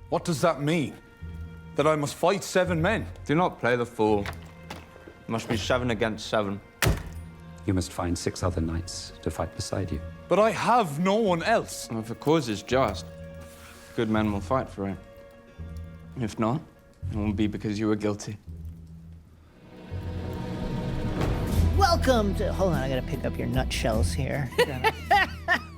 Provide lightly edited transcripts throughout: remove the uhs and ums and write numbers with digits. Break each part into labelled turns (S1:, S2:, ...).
S1: What does that mean? That I must fight 7 men?
S2: Do not play the fool. It must be 7 against 7.
S3: You must find 6 other knights to fight beside you.
S1: But I have no one else.
S2: If the cause is just, good men will fight for it. If not, it will be because you were guilty.
S4: Welcome to... Hold on, I gotta pick up your nutshells here.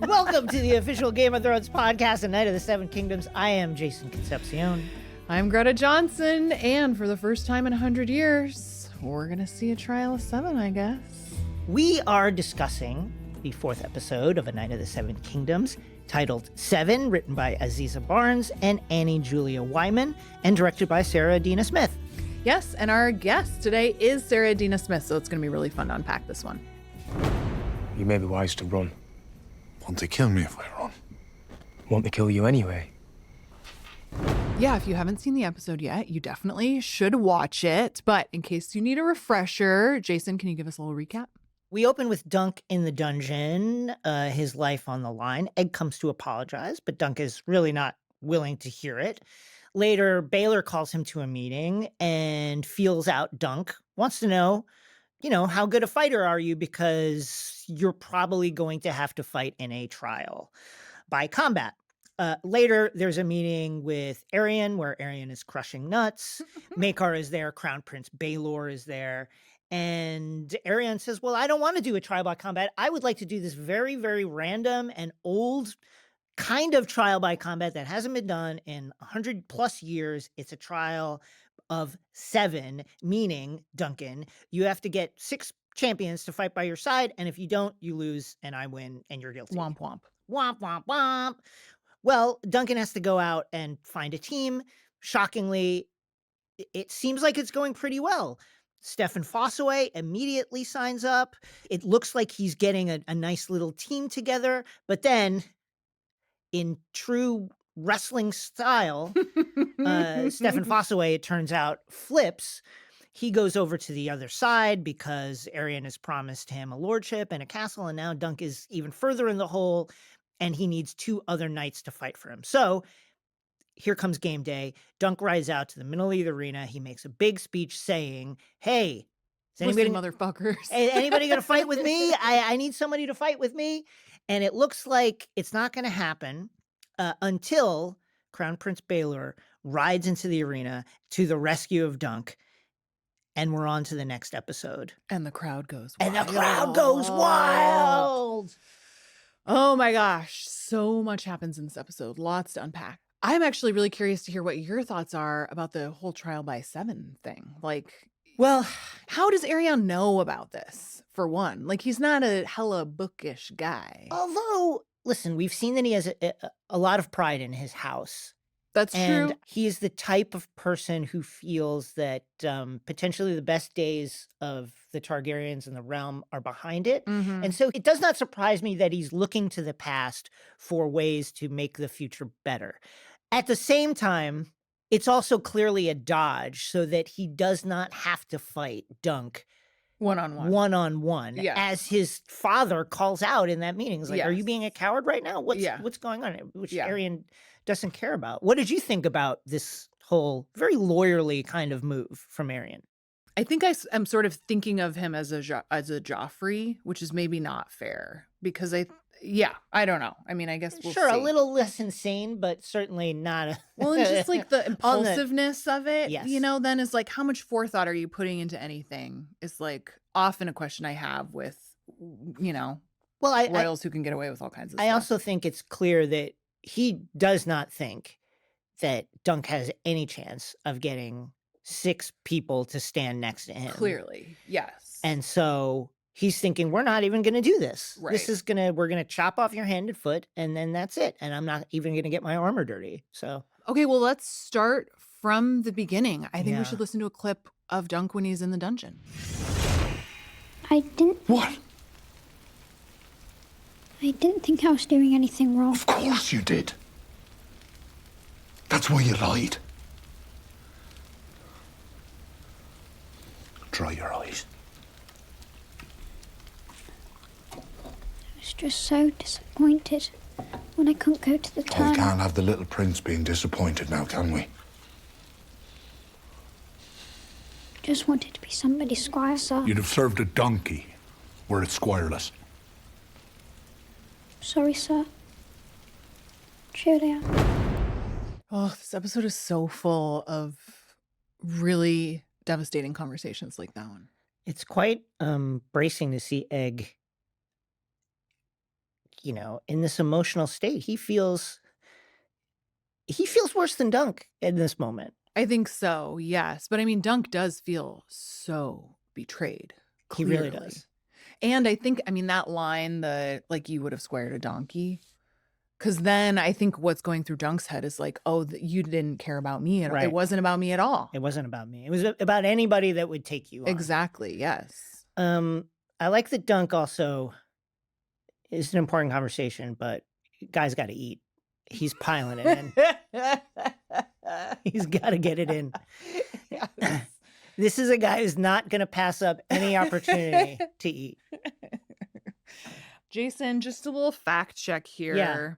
S4: Welcome to the official Game of Thrones podcast, A Night of the Seven Kingdoms. I am Jason Concepcion.
S5: I'm Greta Johnson, and for the first time in 100 years, we're gonna see a trial of 7, I guess.
S4: We are discussing the 4th episode of A Night of the Seven Kingdoms, titled 7, written by Aziza Barnes and Annie Julia Wyman, and directed by Sarah Dina Smith.
S5: Yes, and our guest today is Sarah Dina Smith, so it's gonna be really fun to unpack this one.
S6: You may be wise to run.
S1: Won't they kill me if I run?
S6: Won't they kill you anyway?
S5: Yeah, if you haven't seen the episode yet, you definitely should watch it. But in case you need a refresher, Jason, can you give us a little recap?
S4: We open with Dunk in the dungeon, his life on the line. Egg comes to apologize, but Dunk is really not willing to hear it. Later, Baylor calls him to a meeting and feels out Dunk, wants to know, how good a fighter are you, because you're probably going to have to fight in a trial by combat. Later, there's a meeting with Arion where Arion is crushing nuts. Maekar is there. Crown Prince Baelor is there. And Arion says, well, I don't want to do a trial by combat. I would like to do this very, very random and old kind of trial by combat that hasn't been done in 100 plus years. It's a trial of 7, meaning, Duncan, you have to get 6 champions to fight by your side. And if you don't, you lose and I win and you're guilty.
S5: Womp womp.
S4: Womp, womp, womp. Well, Duncan has to go out and find a team. Shockingly, it seems like it's going pretty well. Stefan Fossaway immediately signs up. It looks like he's getting a nice little team together. But then, in true wrestling style, Stefan Fossaway, it turns out, flips. He goes over to the other side because Arion has promised him a lordship and a castle, and now Dunk is even further in the hole, and he needs 2 other knights to fight for him. So here comes game day. Dunk rides out to the middle of the arena. He makes a big speech saying, hey, is anybody,
S5: motherfuckers.
S4: anybody going to fight with me? I need somebody to fight with me. And it looks like it's not going to happen until Crown Prince Baelor rides into the arena to the rescue of Dunk. And we're on to the next episode.
S5: And the crowd goes
S4: wild.
S5: wild.
S4: And the crowd goes wild.
S5: Oh my gosh. So much happens in this episode. Lots to unpack. I'm actually really curious to hear what your thoughts are about the whole trial by 7 thing. Well, how does Arion know about this, for one? He's not a hella bookish guy.
S4: Although, listen, we've seen that he has a lot of pride in his house.
S5: That's
S4: and
S5: true.
S4: He is the type of person who feels that potentially the best days of the Targaryens and the realm are behind it.
S5: Mm-hmm.
S4: And so it does not surprise me that he's looking to the past for ways to make the future better. At the same time, it's also clearly a dodge so that he does not have to fight Dunk one-on-one,
S5: Yes.
S4: as his father calls out in that meeting. He's like, are you
S5: Yes.
S4: being a coward right now? What's going on? Which Arion doesn't care about. What did you think about this whole very lawyerly kind of move from Arion?
S5: I think I'm sort of thinking of him as a Joffrey, which is maybe not fair because I don't know. I mean, I guess we'll see.
S4: A little less insane, but certainly not.
S5: Well, and just the impulsiveness of it,
S4: yes.
S5: Then is how much forethought are you putting into anything is often a question I have with, royals who can get away with all kinds of stuff.
S4: I also think it's clear that he does not think that Dunk has any chance of getting 6 people to stand next to him.
S5: Clearly, yes.
S4: And so he's thinking, we're not even going to do this.
S5: Right.
S4: We're going to chop off your hand and foot, and then that's it. And I'm not even going to get my armor dirty. So.
S5: Okay, well, let's start from the beginning. I think we should listen to a clip of Dunk when he's in the dungeon.
S7: I didn't think I was doing anything wrong.
S1: Of course you did. That's why you lied. Dry your eyes.
S7: I was just so disappointed. when I couldn't go to the
S8: Oh, we
S7: tournament.
S8: can't have the little prince being disappointed now, can we?
S7: Just wanted to be somebody's squire, sir.
S8: You'd have served a donkey were it squireless.
S7: Sorry, sir. Julia.
S5: Oh, this episode is so full of really devastating conversations like that one.
S4: It's quite bracing to see Egg, in this emotional state. He feels worse than Dunk in this moment.
S5: I think so, yes. But I mean, Dunk does feel so betrayed.
S4: He really
S5: clearly.
S4: does.
S5: And I think, that line, you would have squared a donkey. Because then I think what's going through Dunk's head is like, oh, you didn't care about me.
S4: Right.
S5: It wasn't about me at all.
S4: It wasn't about me. It was about anybody that would take you on.
S5: Exactly, yes.
S4: I like that Dunk also is an important conversation, but guy's got to eat. He's piling it in. He's got to get it in.
S5: Yes.
S4: This is a guy who's not going to pass up any opportunity to eat.
S5: Jason, just a little fact check here.
S4: Yeah.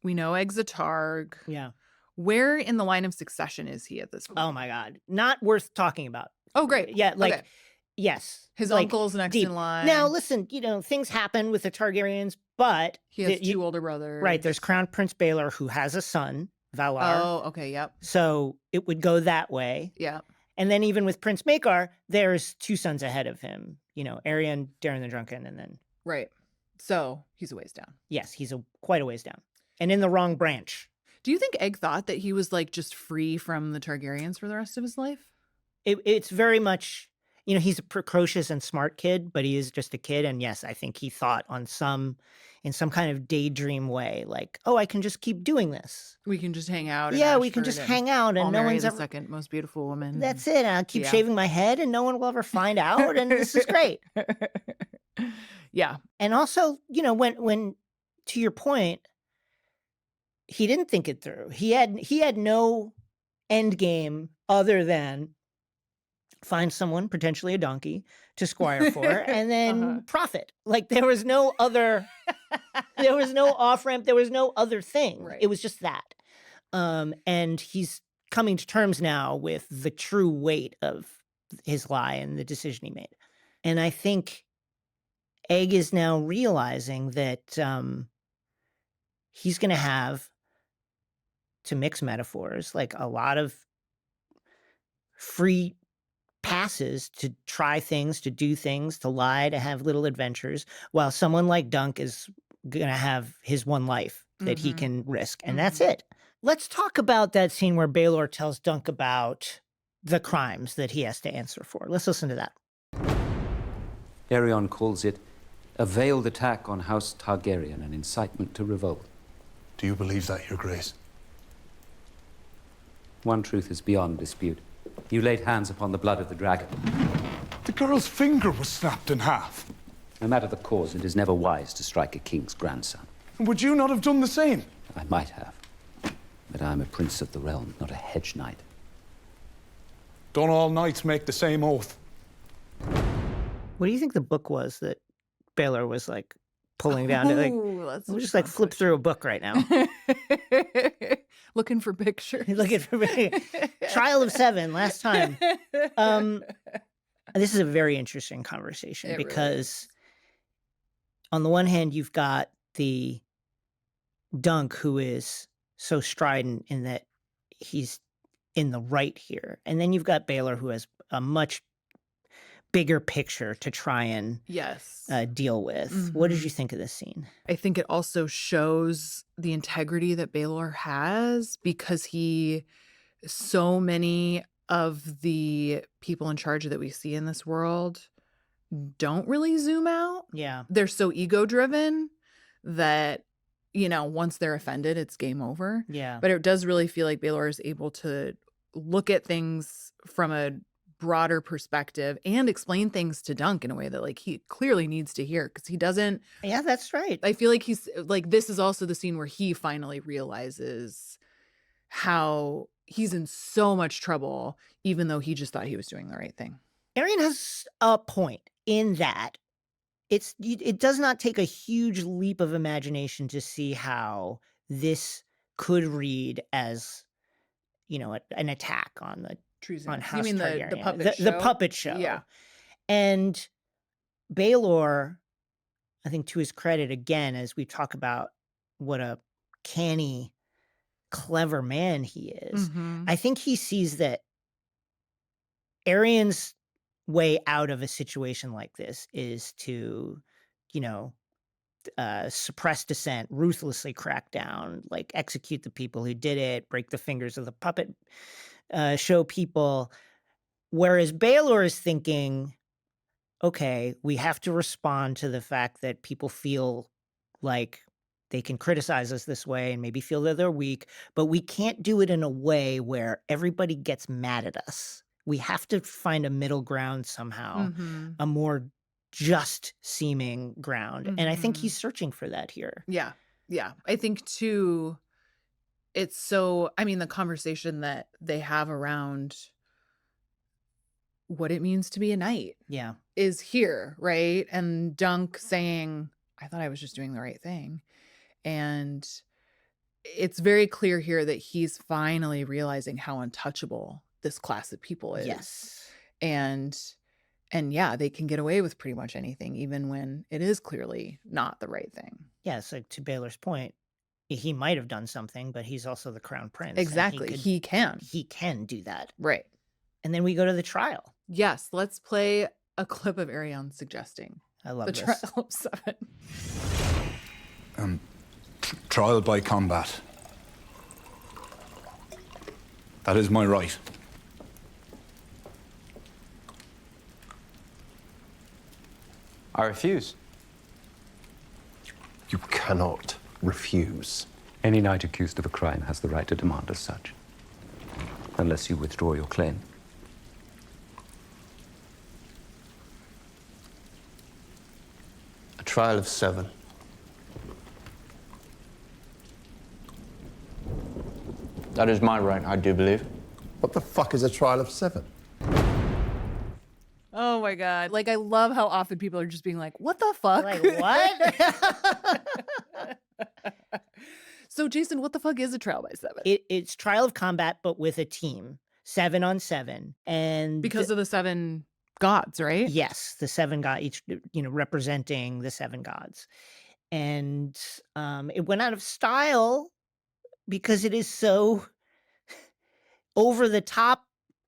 S5: We know Egg's a Targ.
S4: Yeah.
S5: Where in the line of succession is he at this point?
S4: Oh my God. Not worth talking about.
S5: Oh, great.
S4: Yeah.
S5: Okay.
S4: Yes.
S5: His
S4: like,
S5: uncle's next
S4: deep.
S5: in line.
S4: Now, listen, things happen with the Targaryens, but
S5: He has two older brothers.
S4: right. There's Crown Prince Baelor who has a son, Valar.
S5: Oh, okay. Yep.
S4: So it would go that way.
S5: Yeah.
S4: And then even with Prince Maekar, there's two sons ahead of him. Aerion, Daeron the Drunken, and then
S5: Right. So he's a ways down.
S4: yes, he's quite a ways down. And in the wrong branch.
S5: Do you think Egg thought that he was just free from the Targaryens for the rest of his life?
S4: It's very much, he's a precocious and smart kid, but he is just a kid. And yes, I think he thought in some kind of daydream way, like, oh, I can just keep doing this.
S5: We can just hang out. in
S4: Yeah, we can
S5: Ashford
S4: just
S5: and
S4: hang out and
S5: I'll
S4: no
S5: marry
S4: one's
S5: the
S4: ever.
S5: second most beautiful woman.
S4: That's it. I'll keep
S5: Yeah.
S4: shaving my head and no one will ever find out. And this is great.
S5: Yeah.
S4: And also, when to your point, he didn't think it through. He had no end game other than find someone, potentially a donkey, to squire for, and then profit. Like there was no other, there was no off ramp, there was no other thing.
S5: Right.
S4: It was just that. And he's coming to terms now with the true weight of his lie and the decision he made. And I think Egg is now realizing that he's going to have, to mix metaphors, like a lot of free passes to try things, to do things, to lie, to have little adventures, while someone like Dunk is going to have his one life that he can risk. And that's it. Let's talk about that scene where Baelor tells Dunk about the crimes that he has to answer for. Let's listen to that.
S3: Aerion calls it a veiled attack on House Targaryen, an incitement to revolt.
S8: Do you believe that, Your Grace?
S3: One truth is beyond dispute. You laid hands upon the blood of the dragon.
S8: The girl's finger was snapped in half.
S3: No matter the cause, it is never wise to strike a king's grandson.
S8: Would you not have done the same?
S3: I might have. But I am a prince of the realm, not a hedge knight.
S1: Don't all knights make the same oath?
S4: What do you think the book was that Baelor was like pulling down to we'll just like flip through a book right now.
S5: Looking for pictures.
S4: Looking for Trial of Seven last time. This is a very interesting conversation because on the one hand, you've got the Dunk who is so strident in that he's in the right here. And then you've got Baelor who has a much bigger picture to try and deal with. What did you think of this scene?
S5: I think it also shows the integrity that Baelor has because so many of the people in charge that we see in this world don't really zoom out.
S4: Yeah.
S5: They're so ego driven that, once they're offended, it's game over.
S4: Yeah.
S5: But it does really feel like Baelor is able to look at things from a broader perspective and explain things to Dunk in a way that he clearly needs to hear because he doesn't.
S4: Yeah, that's right.
S5: I feel like he's this is also the scene where he finally realizes how he's in so much trouble, even though he just thought he was doing the right thing.
S4: Aerion has a point in that it does not take a huge leap of imagination to see how this could read as, an attack on
S5: Treason.
S4: on
S5: You
S4: House
S5: mean the
S4: Targaryen.
S5: puppet show?
S4: The puppet show.
S5: Yeah.
S4: And Baelor, I think to his credit, again, as we talk about what a canny, clever man he is,
S5: Mhm.
S4: I think he sees that Arian's way out of a situation like this is to, suppress dissent, ruthlessly crack down, like execute the people who did it, break the fingers of the puppet show people. Whereas Baelor is thinking, okay, we have to respond to the fact that people feel like they can criticize us this way and maybe feel that they're weak, but we can't do it in a way where everybody gets mad at us. We have to find a middle ground somehow,
S5: Mhm.
S4: a more just seeming ground. And I think
S5: Mhm.
S4: he's searching for that here.
S5: Yeah. Yeah. I think too, it's so, I mean, the conversation that they have around what it means to be a knight
S4: Yeah.
S5: is here, right? And Dunk saying, I thought I was just doing the right thing. And it's very clear here that he's finally realizing how untouchable this class of people is.
S4: Yes.
S5: And yeah, they can get away with pretty much anything, even when it is clearly not the right thing.
S4: Yeah. So to Baylor's point, he might have done something, but he's also the crown prince. and
S5: Exactly. He can.
S4: He can do that.
S5: Right.
S4: And then we go to the trial.
S5: Yes. Let's play a clip of Arion suggesting
S4: I love
S5: the
S4: this.
S5: trial of 7.
S1: Trial by combat. That is my right.
S2: I refuse.
S9: You cannot refuse.
S3: Any knight accused of a crime has the right to demand as such, unless you withdraw your claim.
S9: A trial of 7.
S2: That is my right, I do believe.
S9: What the fuck is a trial of 7?
S5: Oh my God. Like, I love how often people are just being like, what the fuck?
S4: Like, what?
S5: So, Jason, what the fuck is a trial by 7?
S4: It's trial of combat, but with a team, 7 on 7, and
S5: Because of the 7 gods, right?
S4: yes, the 7 gods, each representing the 7 gods, and it went out of style because it is so over the top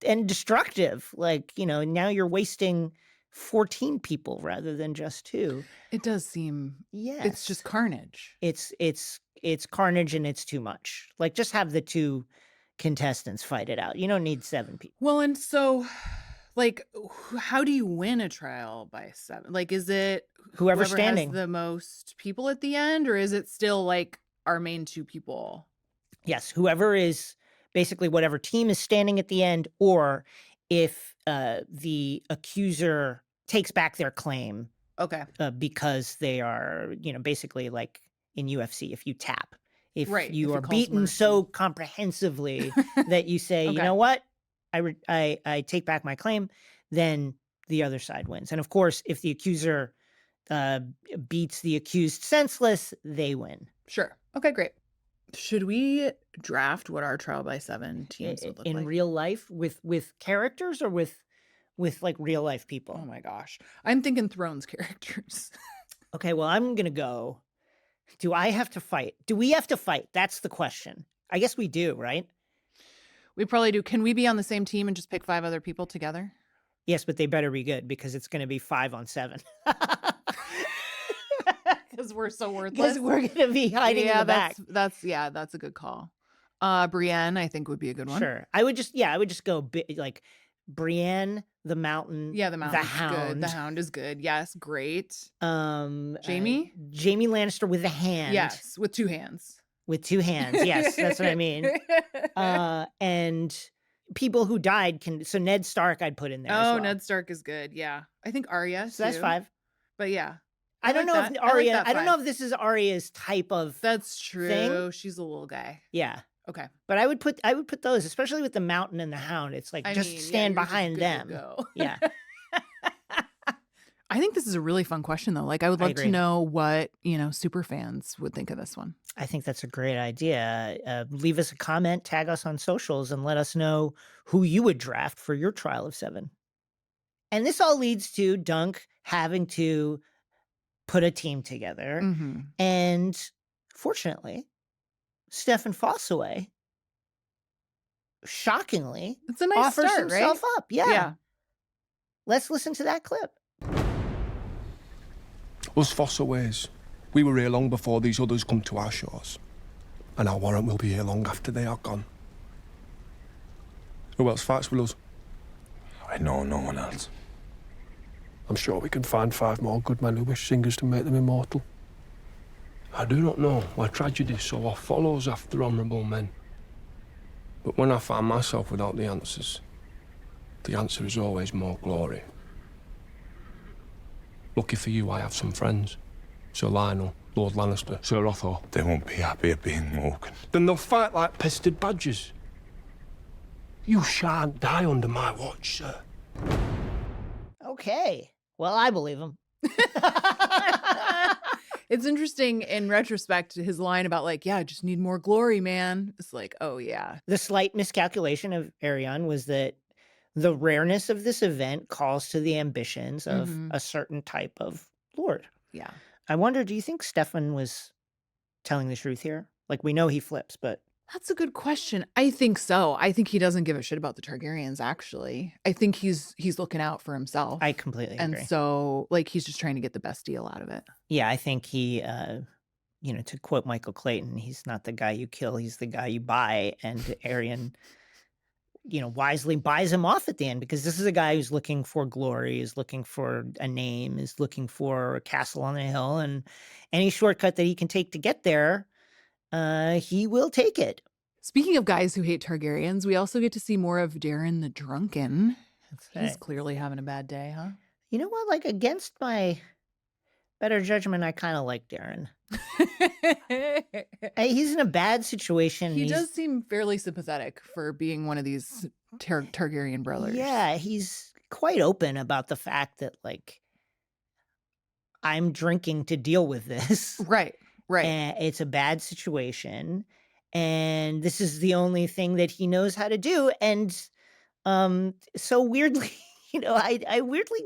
S4: and destructive. Like, now you're wasting 14 people rather than just 2.
S5: It does seem,
S4: Yes,
S5: it's just carnage.
S4: It's carnage and it's too much. Like, just have the 2 contestants fight it out. You don't need 7 people.
S5: Well, and so, like, how do you win a trial by 7? Like, is it
S4: Whoever's
S5: whoever
S4: standing.
S5: has the most people at the end, or is it still like our main 2 people?
S4: Yes, whoever is basically whatever team is standing at the end, or if the accuser takes back their claim
S5: Okay.
S4: because they are, basically like in UFC, if you tap, if
S5: Right,
S4: you
S5: if he
S4: are
S5: calls
S4: beaten
S5: mercy.
S4: so comprehensively that you say, you
S5: Okay.
S4: know what, I take back my claim, then the other side wins. And of course, if the accuser beats the accused senseless, they win.
S5: Sure. Okay, great. Should we draft what our trial by 7 teams would look
S4: In
S5: like?
S4: real life with characters or with like real life people?
S5: Oh my gosh. I'm thinking Thrones characters.
S4: Okay, well, I'm going to go. Do I have to fight? Do we have to fight? That's the question. I guess we do, right?
S5: We probably do. Can we be on the same team and just pick 5 other people together?
S4: Yes, but they better be good because it's going to be 5 on 7.
S5: Because we're so worthless.
S4: Because we're going to be hiding in the back.
S5: That's a good call. Brienne, I think, would be a good one.
S4: Sure. I would just go like Brienne, the Mountain.
S5: Yeah, the Mountain's
S4: Hound.
S5: good. The Hound is good. Yes, great.
S4: Jamie Lannister with a hand.
S5: Yes, with 2 hands.
S4: With 2 hands. Yes, that's what I mean. And people who died can. So Ned Stark, I'd put in there. as
S5: Oh,
S4: well.
S5: Ned Stark is good. Yeah, I think Arya.
S4: So that's
S5: too.
S4: 5.
S5: But yeah,
S4: I don't know
S5: like
S4: if
S5: that. I like
S4: Arya.
S5: that
S4: I don't know
S5: 5.
S4: if this is Arya's type of.
S5: That's true.
S4: thing.
S5: She's a little guy.
S4: Yeah,
S5: Okay.
S4: but I would put those, especially with the Mountain and the Hound. It's like
S5: I
S4: just
S5: mean, yeah,
S4: stand
S5: you're just
S4: behind
S5: good to
S4: them.
S5: go.
S4: Yeah.
S5: I think this is a really fun question, though. Like, I would love to
S4: agree.
S5: know what, super fans would think of this one.
S4: I think that's a great idea. Leave us a comment, tag us on socials, and let us know who you would draft for your trial of 7. And this all leads to Dunk having to put a team together.
S5: Mm-hmm.
S4: And fortunately, Stefan Fossaway, shockingly,
S5: It's a nice
S4: offers
S5: start, right?
S4: himself up. Yeah.
S5: Yeah.
S4: Let's listen to that clip.
S6: Us Fossaways, we were here long before these others come to our shores. And our warrant will be here long after they are gone. Who else fights with us?
S8: I know no one else.
S6: I'm sure we can find 5 more good men who wish singers to make them immortal. I do not know why tragedy so oft follows after honourable men. But when I find myself without the answer is always more glory. Lucky for you, I have some friends. Sir Lionel, Lord Lannister, Sir Otho.
S8: They won't be happy at being woken.
S6: Then they'll fight like pestered badgers. You shan't die under my watch, sir.
S4: Okay. Well, I believe him.
S5: It's interesting in retrospect, his line about like, yeah, I just need more glory, man. It's like, oh, yeah.
S4: The slight miscalculation of Arion was that the rareness of this event calls to the ambitions of a certain type of lord.
S5: Yeah.
S4: I wonder, do you think Stefan was telling the truth here? Like, we know he flips, but
S5: That's a good question. I think so. I think he doesn't give a shit about the Targaryens, actually. I think he's looking out for himself.
S4: I completely agree.
S5: And so, like, he's just trying to get the best deal out of it.
S4: Yeah, I think he, to quote Michael Clayton, he's not the guy you kill, he's the guy you buy. And Arion, wisely buys him off at the end, because this is a guy who's looking for glory, is looking for a name, is looking for a castle on a hill, and any shortcut that he can take to get there, he will take it.
S5: Speaking of guys who hate Targaryens, we also get to see more of Darren the Drunken. He's
S4: right.
S5: clearly having a bad day, huh?
S4: You know what? Like, against my better judgment, I kind of like Darren. He's in a bad situation.
S5: He does seem fairly sympathetic for being one of these Targaryen brothers.
S4: Yeah, he's quite open about the fact that, like, I'm drinking to deal with this.
S5: Right.
S4: And it's a bad situation. And this is the only thing that he knows how to do. And so weirdly, I weirdly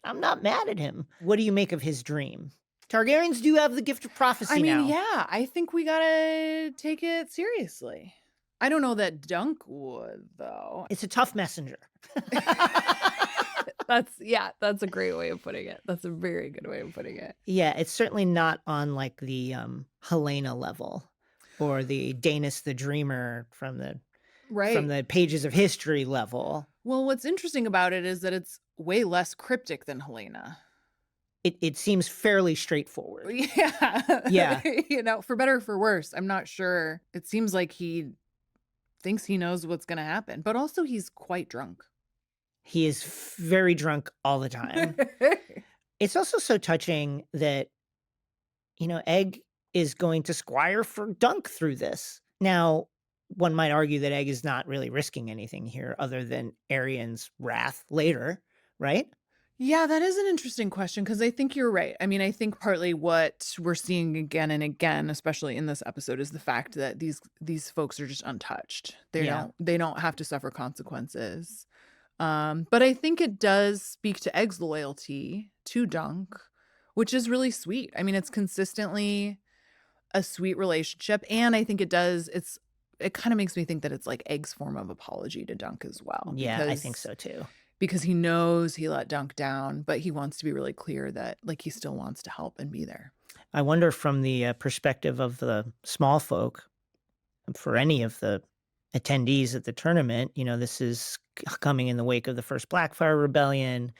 S4: I'm not mad at him. What do you make of his dream? Targaryens do have the gift of prophecy now.
S5: Yeah, I think we gotta take it seriously. I don't know that Dunk would, though.
S4: It's a tough messenger.
S5: That's a great way of putting it. That's a very good way of putting it.
S4: Yeah, it's certainly not on like the Helena level or the Danis the Dreamer from the pages of history level.
S5: Well, what's interesting about it is that it's way less cryptic than Helena.
S4: It seems fairly straightforward.
S5: Yeah.
S4: Yeah.
S5: For better or for worse, I'm not sure. It seems like he thinks he knows what's going to happen, but also he's quite drunk.
S4: He is very drunk all the time. It's also so touching that, Egg is going to squire for Dunk through this. Now, one might argue that Egg is not really risking anything here other than Arion's wrath later, right?
S5: Yeah, that is an interesting question, because I think you're right. I mean, I think partly what we're seeing again and again, especially in this episode, is the fact that these folks are just untouched. They don't have to suffer consequences. But I think it does speak to Egg's loyalty to Dunk, which is really sweet. I mean, it's consistently a sweet relationship. And I think it kind of makes me think that it's like Egg's form of apology to Dunk as well.
S4: Yeah, I think so too.
S5: Because he knows he let Dunk down, but he wants to be really clear that like he still wants to help and be there.
S4: I wonder from the perspective of the small folk, for any of the attendees at the tournament, this is coming in the wake of the first Blackfire Rebellion.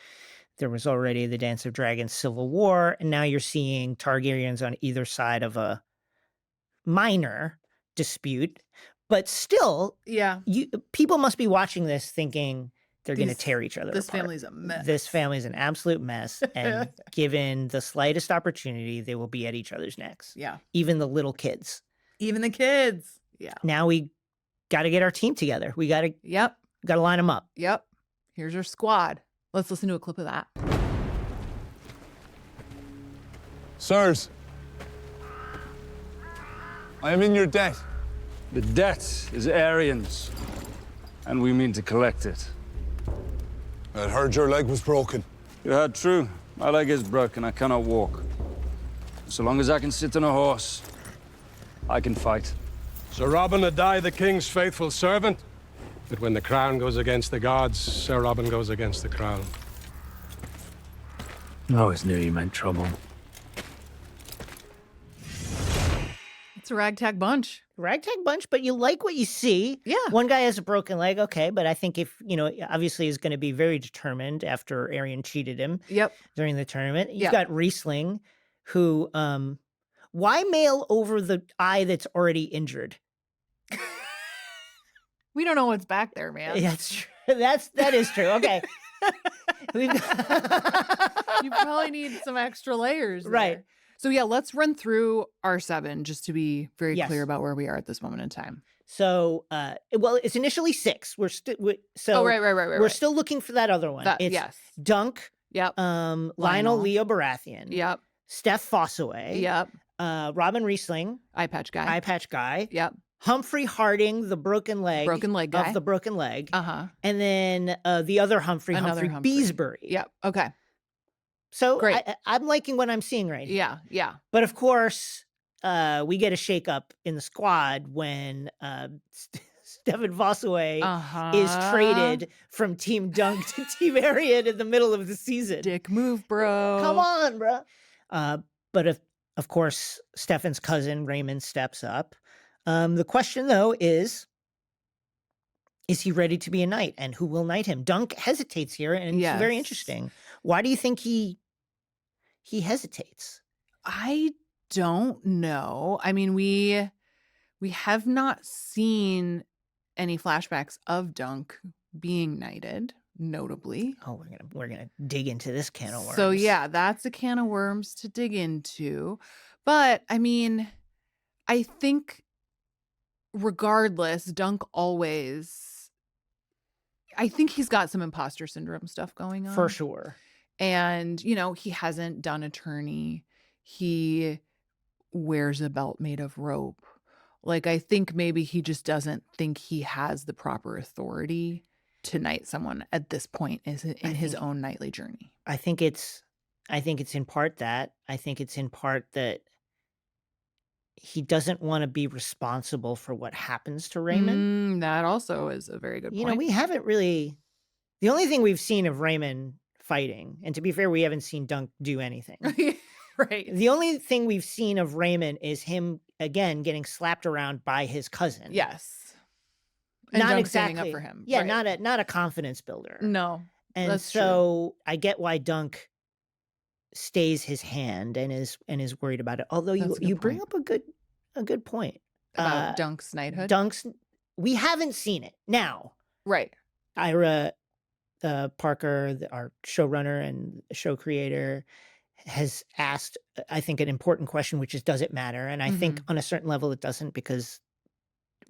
S4: There was already the Dance of Dragons Civil War, and now you're seeing Targaryens on either side of a minor dispute. But still, people must be watching this thinking they're going to tear each other
S5: This
S4: apart.
S5: family's a mess.
S4: This family's an absolute mess, and given the slightest opportunity, they will be at each other's necks.
S5: Yeah.
S4: Even the little kids.
S5: Even the kids. Yeah.
S4: Now we got to get our team together. We got to line them up.
S5: Yep. Here's our squad. Let's listen to a clip of that.
S1: Sirs, I am in your debt.
S10: The debt is Arian's, and we mean to collect it.
S1: I heard your leg was broken.
S10: You heard true. My leg is broken. I cannot walk. So long as I can sit on a horse, I can fight.
S6: Sir Robin Adair, the king's faithful servant. But when the crown goes against the gods, Sir Robin goes against the crown.
S10: I always knew you meant trouble.
S5: It's a ragtag bunch.
S4: Ragtag bunch, but you like what you see.
S5: Yeah.
S4: One guy has a broken leg, okay, but I think if, obviously is going to be very determined after Arian cheated him
S5: Yep.
S4: during the tournament. You've
S5: Yeah.
S4: got Riesling, who, why mail over the eye that's already injured?
S5: We don't know what's back there, man.
S4: Yeah, that's true. That is true. Okay. We've got...
S5: You probably need some extra layers.
S4: Right.
S5: There. So yeah, let's run through our 7 just to be very
S4: Yes.
S5: clear about where we are at this moment in time.
S4: So, well, it's initially 6. We're still
S5: Right.
S4: we're still looking for that other one. It's
S5: yes.
S4: Dunk,
S5: Yep.
S4: Lionel Leo Baratheon,
S5: Yep.
S4: Steph Fossaway,
S5: Yep.
S4: Robin Riesling,
S5: Eye patch guy.
S4: Eye Patch Guy,
S5: Yep.
S4: Humphrey Harding, the broken leg
S5: guy.
S4: of the broken leg,
S5: Uh-huh.
S4: and then the other Humphrey,
S5: Another
S4: Humphrey Beesbury.
S5: Yep. Okay.
S4: So
S5: Great.
S4: I'm liking what I'm seeing right here.
S5: Yeah. Yeah.
S4: But of course, we get a shakeup in the squad when Stefan Vossaway
S5: Uh-huh.
S4: is traded from Team Dunk to Team Arian in the middle of the season.
S5: Dick move, bro.
S4: Come on, bro. But of course, Stefan's cousin Raymond steps up. The question, though, is he ready to be a knight, and who will knight him? Dunk hesitates here, and it's very
S5: Yes.
S4: interesting. Why do you think he hesitates?
S5: I don't know. I mean, we have not seen any flashbacks of Dunk being knighted, notably.
S4: Oh, we're gonna dig into this can of worms.
S5: So yeah, that's a can of worms to dig into. But I mean, I think regardless, Dunk I think he's got some imposter syndrome stuff going on.
S4: for sure.
S5: And, he hasn't done attorney. He wears a belt made of rope. Like, I think maybe he just doesn't think he has the proper authority to knight someone at this point in his own knightly journey.
S4: I think it's in part that. I think it's in part that he doesn't want to be responsible for what happens to Raymond.
S5: That also is a very good point.
S4: We haven't really. The only thing we've seen of Raymond fighting, and to be fair, we haven't seen Dunk do anything.
S5: Right.
S4: The only thing we've seen of Raymond is him again getting slapped around by his cousin.
S5: Yes. And
S4: not
S5: Dunk
S4: exactly
S5: standing up for him.
S4: Yeah,
S5: Right.
S4: not a confidence builder.
S5: No.
S4: And
S5: that's
S4: so I get why Dunk stays his hand and is worried about it. Although
S5: That's a good
S4: you bring
S5: point.
S4: up a good point.
S5: About Dunk's knighthood.
S4: Dunk's we haven't seen it. Now,
S5: Right.
S4: Ira Parker, our showrunner and show creator, has asked, I think, an important question, which is, does it matter? And I think on a certain level it doesn't, because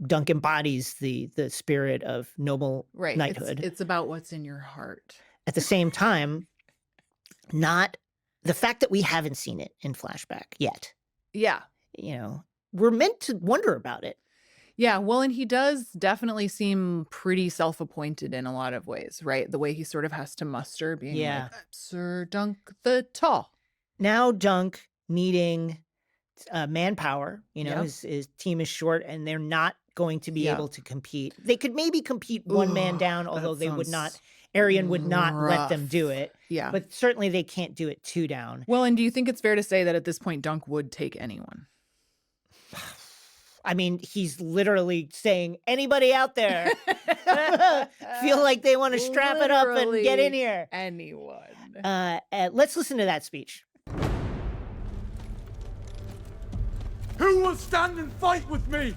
S4: Dunk embodies the spirit of noble
S5: Right.
S4: knighthood.
S5: It's about what's in your heart.
S4: At the same time, not the fact that we haven't seen it in flashback yet.
S5: Yeah.
S4: We're meant to wonder about it.
S5: Yeah, well, and he does definitely seem pretty self-appointed in a lot of ways, right? The way he sort of has to muster being
S4: Yeah.
S5: like, Sir Dunk the Tall.
S4: Now Dunk needing manpower,
S5: Yep.
S4: his team is short and they're not going to be
S5: Yep.
S4: able to compete. They could maybe compete one man
S5: Ooh,
S4: down,
S5: that
S4: although they would
S5: sounds
S4: not, Arian would not let them
S5: rough.
S4: do it.
S5: Yeah.
S4: But certainly they can't do it 2 down.
S5: Well, and do you think it's fair to say that at this point Dunk would take anyone?
S4: I mean, he's literally saying, anybody out there feel like they want to strap it up and get in
S5: Literally
S4: here.
S5: Anyone.
S4: Let's listen to that speech.
S8: Who will stand and fight with me?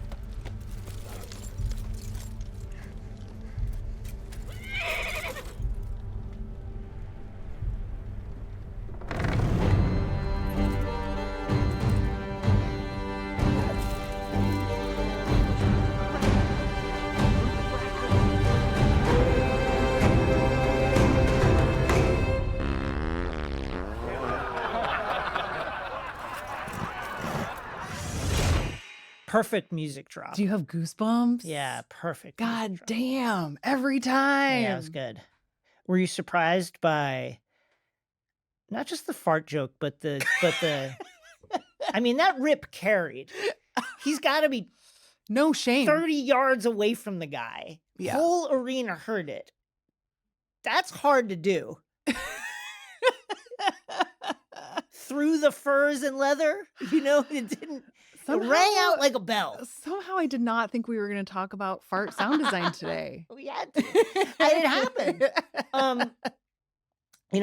S4: Perfect music drop.
S5: Do you have goosebumps?
S4: Yeah, perfect.
S5: God damn. Every time.
S4: Yeah, it was good. Were you surprised by not just the fart joke, but the I mean, that rip carried. He's got to be
S5: no shame
S4: 30 yards away from the guy.
S5: Yeah.
S4: Whole arena heard it. That's hard to do. Through the furs and leather, it didn't. It rang out like a bell.
S5: Somehow I did not think we were going to talk about fart sound design today.
S4: We had to. And it happened.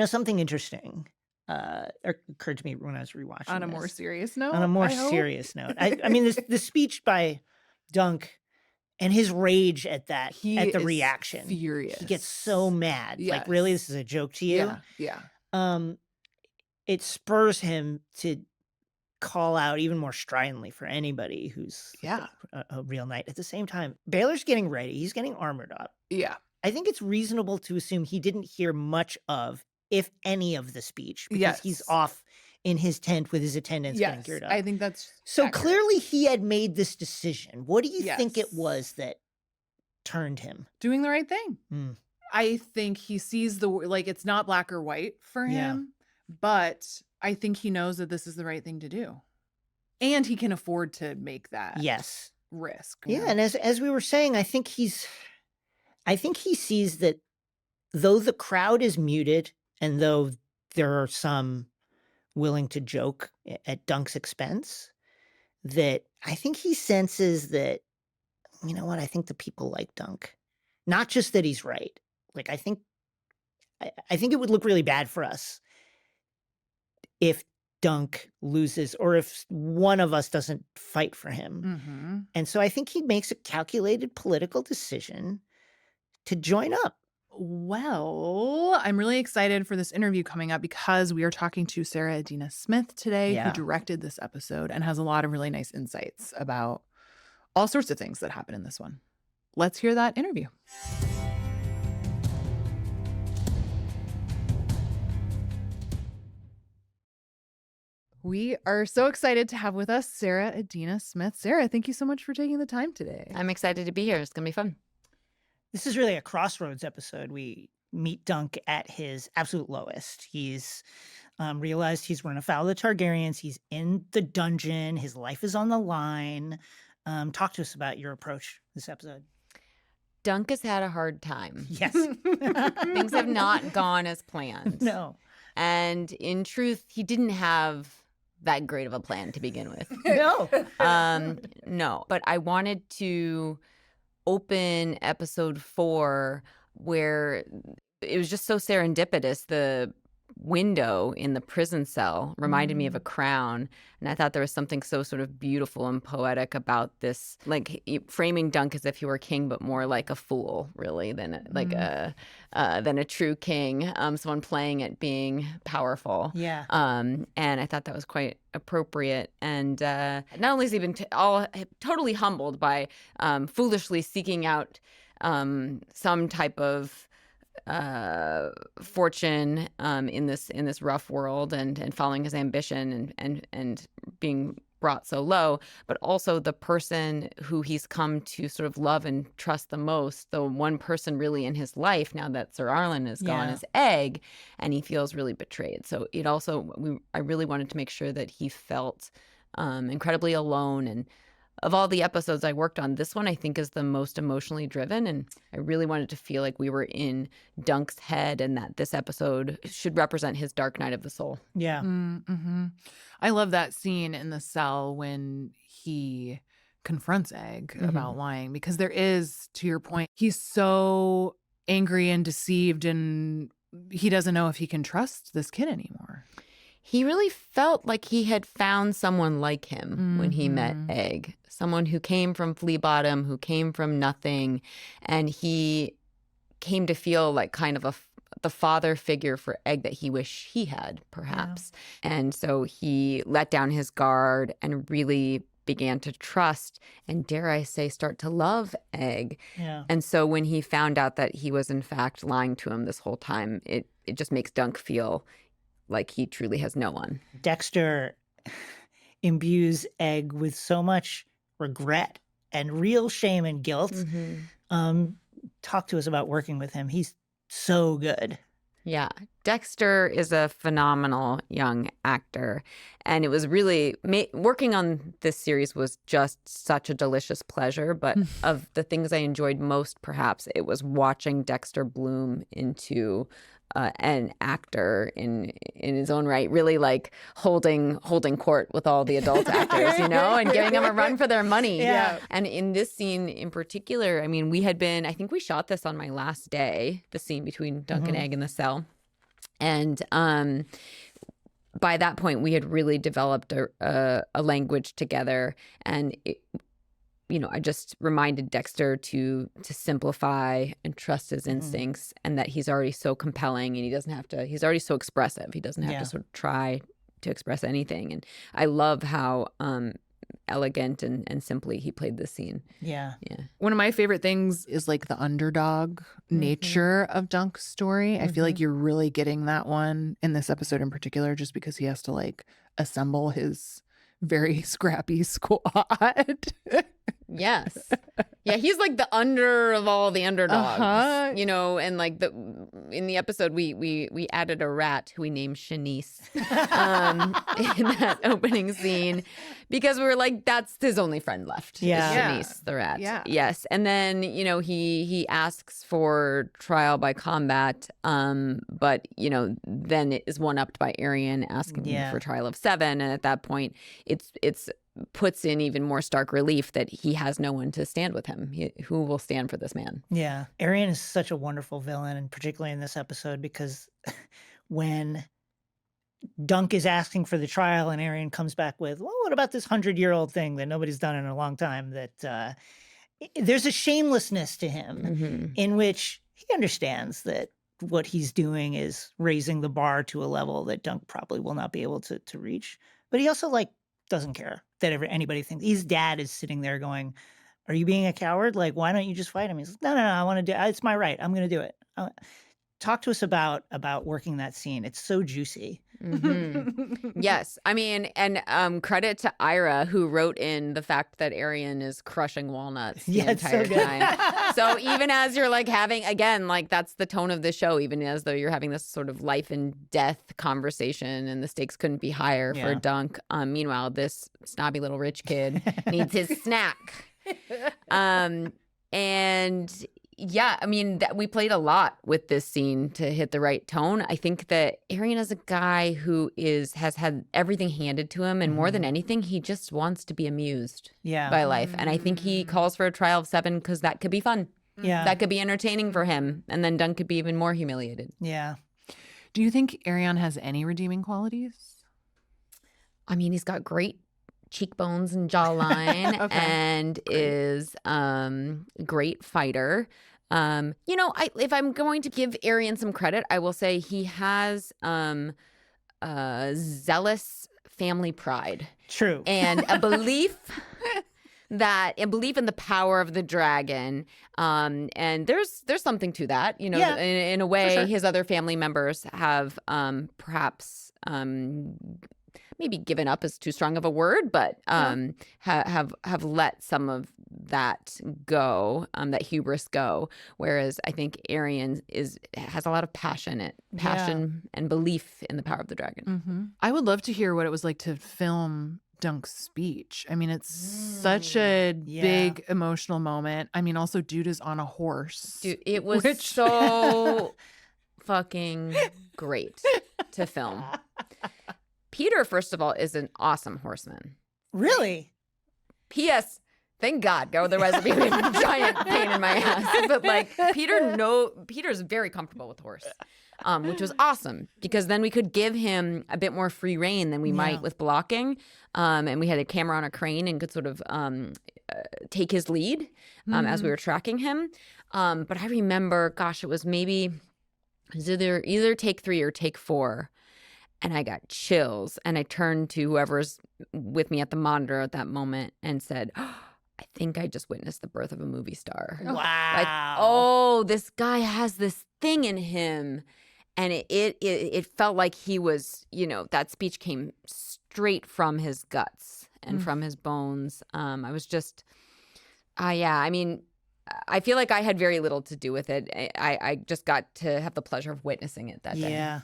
S4: Something interesting occurred to me when I was rewatching
S5: On a
S4: this.
S5: more serious note?
S4: On a more serious note. I mean, the speech by Dunk and his rage at that, at the reaction.
S5: Furious.
S4: He gets so mad.
S5: Yes.
S4: Like, really, this is a joke to you?
S5: Yeah.
S4: It spurs him to call out even more stridently for anybody who's a real knight. At the same time, Baylor's getting ready. He's getting armored up.
S5: Yeah.
S4: I think it's reasonable to assume he didn't hear much of, if any of the speech, because he's off in his tent with his attendants getting geared up.
S5: I think that's
S4: so
S5: accurate.
S4: Clearly he had made this decision. What do you think it was that turned him?
S5: Doing the right thing. I think he sees it's not black or white for him, but I think he knows that this is the right thing to do. And he can afford to make that risk.
S4: Yeah, and as we were saying, I think he sees that though the crowd is muted and though there are some willing to joke at Dunk's expense, that I think he senses that, you know what, I think the people like Dunk. Not just that he's right. Like, I think it would look really bad for us if Dunk loses or if one of us doesn't fight for him.
S5: Mm-hmm.
S4: And so I think he makes a calculated political decision to join up.
S5: Well, I'm really excited for this interview coming up because we are talking to Sarah Adina Smith today, who directed this episode and has a lot of really nice insights about all sorts of things that happen in this one. Let's hear that interview. We are so excited to have with us Sarah Adina Smith. Sarah, thank you so much for taking the time today.
S11: I'm excited to be here. It's going to be fun.
S4: This is really a crossroads episode. We meet Dunk at his absolute lowest. He's realized he's run afoul of the Targaryens. He's in the dungeon. His life is on the line. Talk to us about your approach this episode.
S11: Dunk has had a hard time.
S4: Yes.
S11: Things have not gone as planned.
S4: No.
S11: And in truth, he didn't have that great of a plan to begin with.
S4: No.
S11: No. But I wanted to open episode 4 where it was just so serendipitous. The window in the prison cell reminded me of a crown, and I thought there was something so sort of beautiful and poetic about this, like framing Dunk as if he were king, but more like a fool, really, than a true king. Someone playing it being powerful.
S4: Yeah.
S11: And I thought that was quite appropriate. And not only has he been totally humbled by foolishly seeking out some type of fortune in this rough world and following his ambition and being brought so low, but also the person who he's come to sort of love and trust the most, the one person really in his life now that Sir Arlen is gone, is Egg, and he feels really betrayed. So it also, I really wanted to make sure that he felt incredibly alone. And of all the episodes I worked on, this one I think is the most emotionally driven, and I really wanted to feel like we were in Dunk's head and that this episode should represent his dark night of the soul.
S4: Yeah.
S5: Mm-hmm. I love that scene in the cell when he confronts Egg about lying, because there is, to your point, he's so angry and deceived and he doesn't know if he can trust this kid anymore.
S11: He really felt like he had found someone like him when he met Egg, someone who came from Flea Bottom, who came from nothing, and he came to feel like kind of the father figure for Egg that he wished he had, perhaps. Yeah. And so he let down his guard and really began to trust and, dare I say, start to love Egg.
S4: Yeah.
S11: And so when he found out that he was in fact lying to him this whole time, it just makes Dunk feel like he truly has no one.
S4: Dexter imbues Egg with so much regret and real shame and guilt.
S11: Mm-hmm.
S4: Talk to us about working with him. He's so good.
S11: Yeah. Dexter is a phenomenal young actor. And it was really, working on this series was just such a delicious pleasure. But of the things I enjoyed most, perhaps, it was watching Dexter bloom into an actor in his own right, really like holding court with all the adult actors, and giving them a run for their money.
S4: Yeah.
S11: And in this scene in particular, I mean, I think we shot this on my last day, the scene between Dunk and Egg in the cell. And by that point, we had really developed a language together. And I just reminded Dexter to simplify and trust his instincts, and that he's already so compelling, and he's already so expressive. He doesn't have to sort of try to express anything. And I love how elegant and simply he played this scene.
S4: Yeah.
S5: One of my favorite things is like the underdog nature of Dunk's story. I feel like you're really getting that one in this episode in particular, just because he has to like assemble his very scrappy squad.
S11: Yes. Yeah, he's like the under of all the underdogs, and like in the episode we added a rat who we named Shanice in that opening scene, because we were like, that's his only friend left.
S4: Yeah.
S11: Is Shanice the rat.
S5: Yeah.
S11: Yes. And then, he asks for trial by combat, but then it is one-upped by Arian asking for trial of 7, and at that point it's puts in even more stark relief that he has no one to stand with him. Who will stand for this man?
S4: Yeah. Arian is such a wonderful villain, and particularly in this episode, because when Dunk is asking for the trial and Arian comes back with, well, what about this 100-year-old thing that nobody's done in a long time, that there's a shamelessness to him in which he understands that what he's doing is raising the bar to a level that Dunk probably will not be able to reach. But he also doesn't care that anybody thinks. His dad is sitting there going, are you being a coward? Like, why don't you just fight him? He's like, no, I want to do it. It's my right. I'm going to do it. Talk to us about working that scene. It's so juicy.
S11: Yes. I mean, and credit to Ira, who wrote in the fact that Arian is crushing walnuts the entire time. So even as you're having, again, that's the tone of the show, even as though you're having this sort of life and death conversation and the stakes couldn't be higher for Dunk. Meanwhile, this snobby little rich kid needs his snack. And yeah, I mean, we played a lot with this scene to hit the right tone. I think that Arian is a guy who has had everything handed to him, and more than anything, he just wants to be amused by life. And I think he calls for a trial of 7 because that could be fun.
S4: Yeah.
S11: That could be entertaining for him. And then Dunk could be even more humiliated.
S4: Yeah.
S5: Do you think Arian has any redeeming qualities? I mean,
S11: He's got great cheekbones and jawline and is a great fighter. If I'm going to give Arian some credit, I will say he has zealous family pride.
S4: True.
S11: And a belief in the power of the dragon. And there's something to that, in a way. His other family members have perhaps maybe given up is too strong of a word, but have let some of that go, that hubris go. Whereas I think Arian has a lot of passion and belief in the power of the dragon.
S5: I would love to hear what it was like to film Dunk's speech. I mean, it's such a big emotional moment. I mean, also, dude is on a horse.
S11: Dude, it was so fucking great to film. Peter, first of all, is an awesome horseman.
S4: Really?
S11: P.S. Thank God. Otherwise, it'd be a giant pain in my ass. But Peter's very comfortable with the horse, which was awesome, because then we could give him a bit more free rein than we might with blocking. And we had a camera on a crane and could sort of take his lead as we were tracking him. But I remember, gosh, it was either take 3 or take 4. And I got chills, and I turned to whoever's with me at the monitor at that moment and said, oh, I think I just witnessed the birth of a movie star.
S4: Wow.
S11: This guy has this thing in him. And it felt like he was, that speech came straight from his guts. and from his bones. I was just, yeah, I mean, I feel like I had very little to do with it. I just got to have the pleasure of witnessing it that day.
S4: Yeah.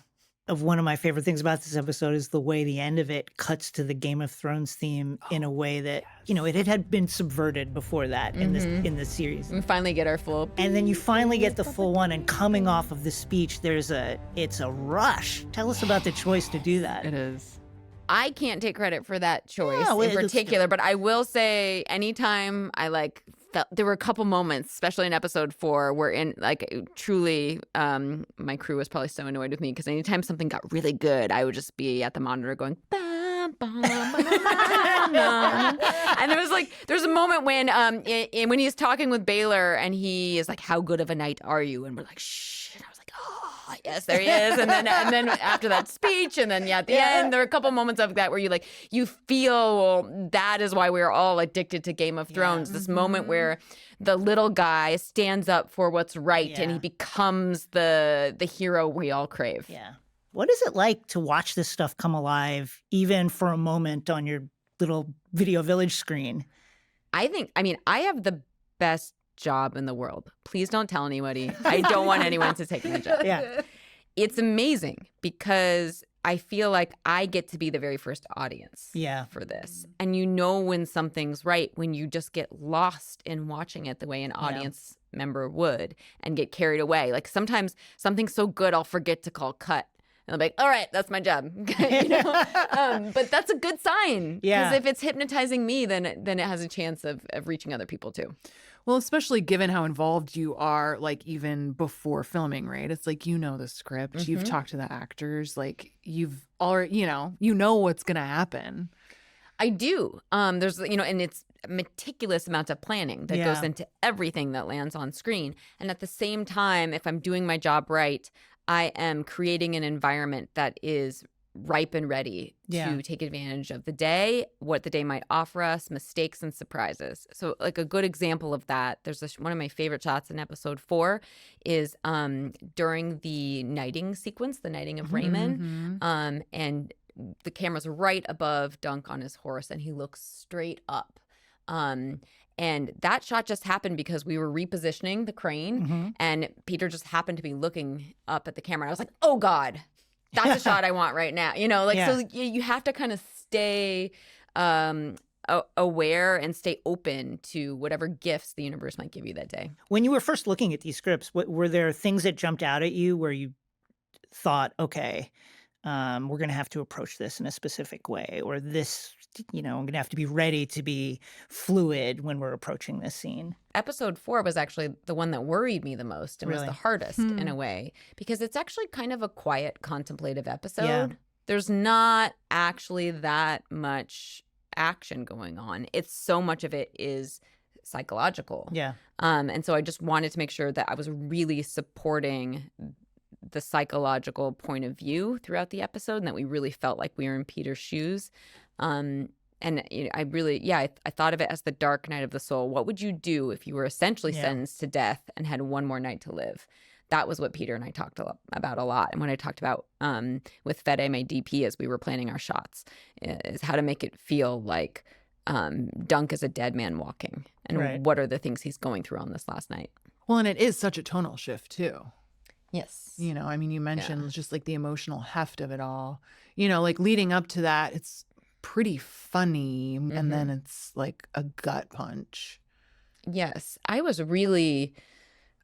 S4: Of one of my favorite things about this episode is the way the end of it cuts to the Game of Thrones theme in a way that, you know, it had been subverted before that in this series.
S11: We finally get our full.
S4: And then you finally get the full one, and coming off of the speech, it's a rush. Tell us about the choice to do that.
S5: It is.
S11: I can't take credit for that choice
S4: Yeah, well,
S11: in particular, but I will say anytime I felt, there were a couple moments, especially in episode 4, where truly my crew was probably so annoyed with me because anytime something got really good, I would just be at the monitor going, ba, ba, ba, ba. And there's a moment when he's talking with Baylor and he is like, how good of a knight are you? And we're like, shh. And I was like, oh, yes, there he is. And then after that speech, and then at the end, there are a couple moments of that where you feel that is why we're all addicted to Game of Thrones. This moment where the little guy stands up for what's right and he becomes the hero we all crave.
S4: Yeah. What is it like to watch this stuff come alive, even for a moment on your little Video Village screen?
S11: I have the best job in the world. Please don't tell anybody. I don't want anyone to take my job.
S4: Yeah.
S11: It's amazing because I feel like I get to be the very first audience for this. And you know when something's right when you just get lost in watching it the way an audience member would and get carried away. Like sometimes something's so good I'll forget to call cut. And I'm like, all right, that's my job. But that's a good sign.
S4: Yeah.
S11: Because if it's hypnotizing me, then it has a chance of reaching other people too.
S5: Well, especially given how involved you are, like even before filming, right? It's like, you know the script, you've talked to the actors, like you've already, you know what's going to happen.
S11: I do. There's, and it's a meticulous amount of planning that goes into everything that lands on screen. And at the same time, if I'm doing my job right, I am creating an environment that is ripe and ready to take advantage of the day, what the day might offer us, mistakes and surprises. So like a good example of that, there's one of my favorite shots in episode 4 is during the knighting sequence, the knighting of Raymond, and the camera's right above Dunk on his horse and he looks straight up. And that shot just happened because we were repositioning the crane and Peter just happened to be looking up at the camera. I was like, oh God, that's a shot I want right now. So you have to kind of stay aware and stay open to whatever gifts the universe might give you that day.
S4: When you were first looking at these scripts, were there things that jumped out at you where you thought, okay, we're going to have to approach this in a specific way, or this, I'm going to have to be ready to be fluid when we're approaching this scene?
S11: Episode 4 was actually the one that worried me the most and was the hardest in a way, because it's actually kind of a quiet, contemplative episode.
S4: Yeah.
S11: There's not actually that much action going on. It's so much of it is psychological.
S4: Yeah.
S11: And so I just wanted to make sure that I was really supporting the psychological point of view throughout the episode and that we really felt like we were in Peter's shoes. And I really, I thought of it as the dark night of the soul. What would you do if you were essentially sentenced to death and had one more night to live? That was what Peter and I talked about a lot. And when I talked about with Fede, my DP, as we were planning our shots, is how to make it feel like Dunk is a dead man walking. And what are the things he's going through on this last night?
S5: Well, and it is such a tonal shift too.
S11: Yes.
S5: You mentioned just like the emotional heft of it all. Like leading up to that, it's pretty funny. And then it's like a gut punch.
S11: Yes. I was really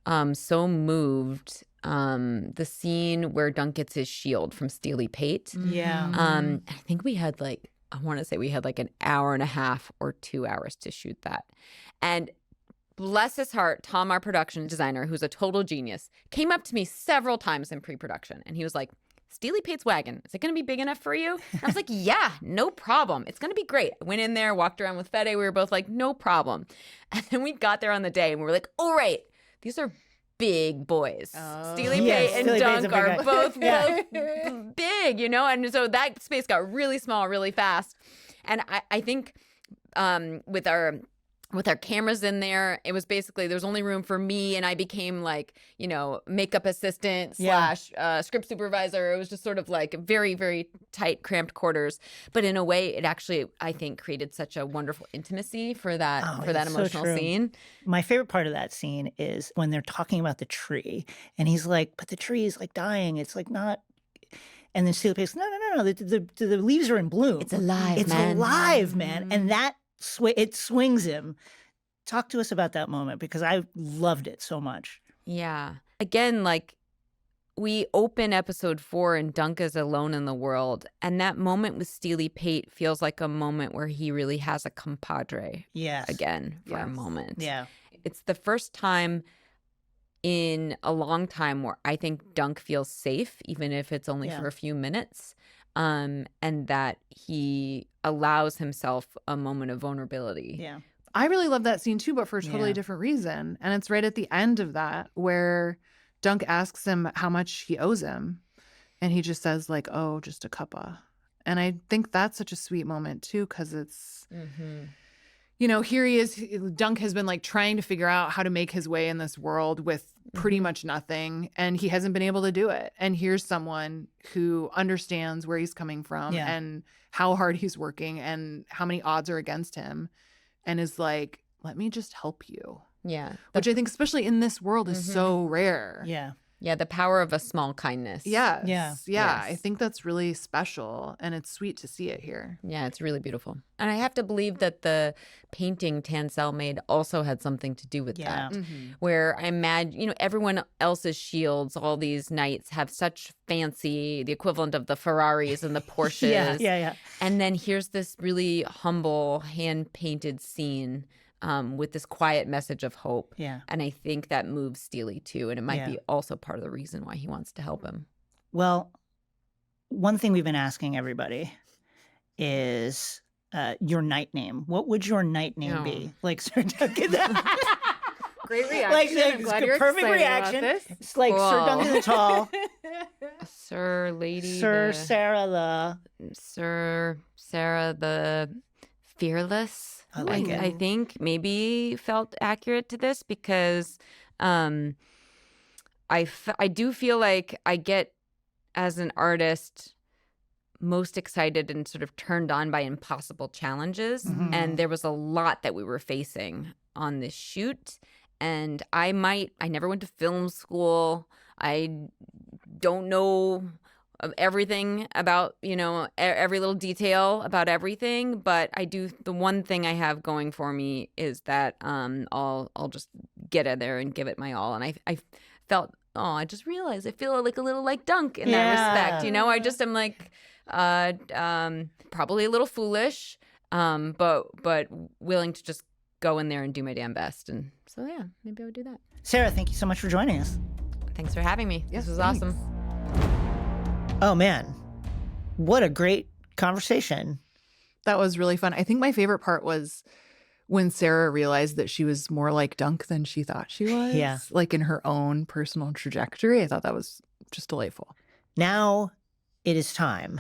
S11: so moved. The scene where Dunk gets his shield from Steely Pate.
S4: Yeah.
S11: I think we had I want to say we had an hour and a half or 2 hours to shoot that. And bless his heart, Tom, our production designer, who's a total genius, came up to me several times in pre-production. And he was like, Steely Pate's wagon, is it going to be big enough for you? And I was like, yeah, no problem. It's going to be great. I went in there, walked around with Fede. We were both like, no problem. And then we got there on the day and we were like, all right, these are big boys. Steely Pate and
S4: Steely Pate's
S11: Dunk are both big, And so that space got really small really fast. And I think with our with our cameras in there. It was basically, there was only room for me, and I became like, you know, makeup assistant slash script supervisor. It was just sort of like very, very tight, cramped quarters. But in a way, it actually, I think, created such a wonderful intimacy for that emotional scene.
S4: My favorite part of that scene is when they're talking about the tree, and he's like, but the tree is like dying. It's like not. And then Steely Pace, no. The leaves are in bloom.
S11: It's alive,
S4: It's
S11: man.
S4: alive, man. And that it swings him. Talk to us about that moment, because I loved it so much.
S11: Yeah. Again, like, we open episode 4 and Dunk is alone in the world. And that moment with Steely Pate feels like a moment where he really has a compadre again for a moment.
S4: Yeah.
S11: It's the first time in a long time where I think Dunk feels safe, even if it's only for a few minutes. And that he allows himself a moment of vulnerability.
S4: Yeah.
S5: I really love that scene too, but for a totally different reason. And it's right at the end of that where Dunk asks him how much he owes him. And he just says like, oh, just a cuppa. And I think that's such a sweet moment too, because it's, you know, here he is. Dunk has been like trying to figure out how to make his way in this world with pretty much nothing. And he hasn't been able to do it. And here's someone who understands where he's coming from and how hard he's working and how many odds are against him. And is like, let me just help you.
S11: Yeah.
S5: Which I think, especially in this world, is so rare.
S4: Yeah.
S11: Yeah, the power of a small kindness.
S5: Yes.
S4: Yeah.
S5: Yeah. I think that's really special. And it's sweet to see it here.
S11: Yeah, it's really beautiful. And I have to believe that the painting Tansel made also had something to do with that. Where I imagine, you know, everyone else's shields, all these knights have such fancy, the equivalent of the Ferraris and the Porsches.
S4: Yeah.
S11: And then here's this really humble, hand-painted scene with this quiet message of hope.
S4: Yeah.
S11: And I think that moves Steely too. And it might be also part of the reason why he wants to help him.
S4: Well, one thing we've been asking everybody is your knight name. What would your knight name be? Like, Sir Duncan.
S5: Great reaction.
S4: Like,
S5: I'm glad you're
S4: perfect
S5: excited
S4: reaction.
S5: about this.
S4: It's like Sir Duncan the Tall,
S11: Sir
S4: Sarah
S11: the Fearless.
S4: I like it.
S11: I think maybe felt accurate to this because I do feel like I get, as an artist, most excited and sort of turned on by impossible challenges. And there was a lot that we were facing on this shoot. And I never went to film school. I don't know everything about, you know, every little detail about everything, but the one thing I have going for me is that I'll just get in there and give it my all. And I felt, I just realized I feel like a little like Dunk in that respect, you know. I just am like probably a little foolish, but willing to just go in there and do my damn best. And so yeah, maybe I would do that.
S4: Sarah, thank you so much for joining us.
S11: Thanks for having me.
S5: Yes,
S11: this was
S5: thanks.
S11: awesome.
S4: Oh man, what a great conversation.
S5: That was really fun. I think my favorite part was when Sarah realized that she was more like Dunk than she thought she was.
S4: Yeah.
S5: Like in her own personal trajectory. I thought that was just delightful.
S4: Now it is time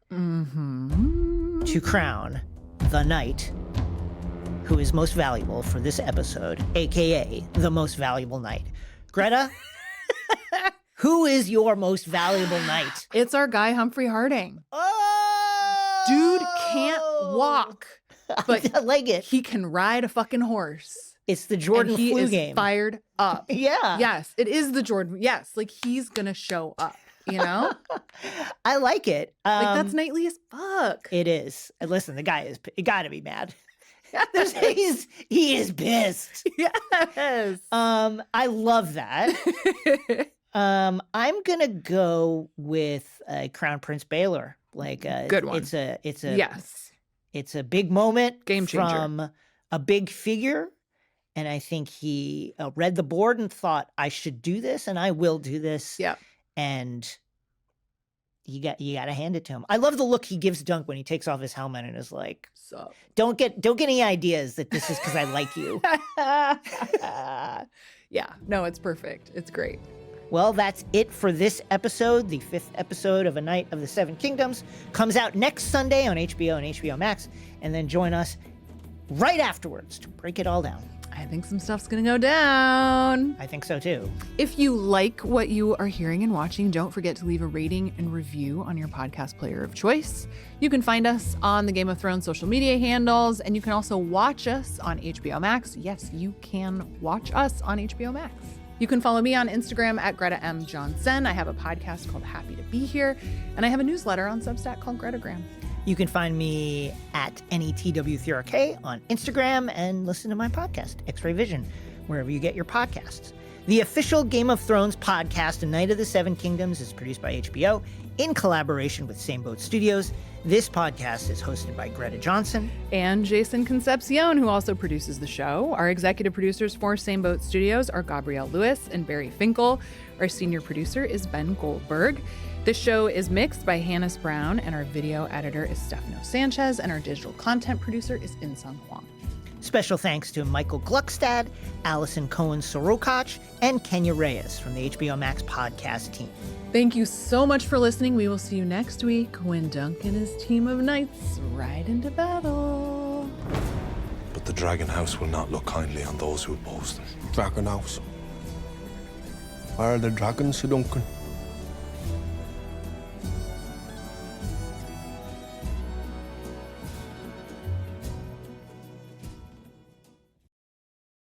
S4: to crown the knight who is most valuable for this episode, aka the most valuable knight. Greta, who is your most valuable knight?
S5: It's our guy, Humphrey Harding.
S4: Oh!
S5: Dude can't walk, but
S4: I like it.
S5: he can ride a fucking horse.
S4: It's the Jordan
S5: and he
S4: flu
S5: is
S4: game.
S5: fired up.
S4: Yeah.
S5: Yes, it is the Jordan. Yes, like he's gonna show up, you know?
S4: I like it.
S5: Like that's knightly as fuck.
S4: It is. And listen, the guy is got to be mad. He is pissed.
S5: Yes.
S4: I love that. I'm gonna go with Crown Prince Baylor. Like
S5: good one.
S4: It's a
S5: yes.
S4: It's a big moment.
S5: Game changer.
S4: From a big figure, and I think he read the board and thought, I should do this, and I will do this.
S5: Yeah.
S4: And you got to hand it to him. I love the look he gives Dunk when he takes off his helmet and is like,
S5: Sup?
S4: Don't get any ideas that this is because I like you.
S5: Yeah. No, it's perfect. It's great.
S4: Well, that's it for this episode. The 5th episode of A Night of the Seven Kingdoms comes out next Sunday on HBO and HBO Max. And then join us right afterwards to break it all down.
S5: I think some stuff's gonna go down.
S4: I think so too.
S5: If you like what you are hearing and watching, don't forget to leave a rating and review on your podcast player of choice. You can find us on the Game of Thrones social media handles, and you can also watch us on HBO Max. Yes, you can watch us on HBO Max. You can follow me on Instagram at Greta M. Johnson. I have a podcast called Happy to Be Here, and I have a newsletter on Substack called Gretagram.
S4: You can find me at NETW3RK on Instagram and listen to my podcast, X-Ray Vision, wherever you get your podcasts. The official Game of Thrones podcast, A Night of the Seven Kingdoms, is produced by HBO in collaboration with Same Boat Studios. This podcast is hosted by Greta Johnson
S5: and Jason Concepcion, who also produces the show. Our executive producers for Same Boat Studios are Gabrielle Lewis and Barry Finkel. Our senior producer is Ben Goldberg. This show is mixed by Hannes Brown, and our video editor is Stefano Sanchez, and our digital content producer is Insung Huang.
S4: Special thanks to Michael Gluckstad, Allison Cohen-Sorokach, and Kenya Reyes from the HBO Max podcast team.
S5: Thank you so much for listening. We will see you next week when Dunk and his team of knights ride into battle.
S8: But the Dragon House will not look kindly on those who oppose them.
S6: Dragon House. Where are the dragons, Sir Duncan?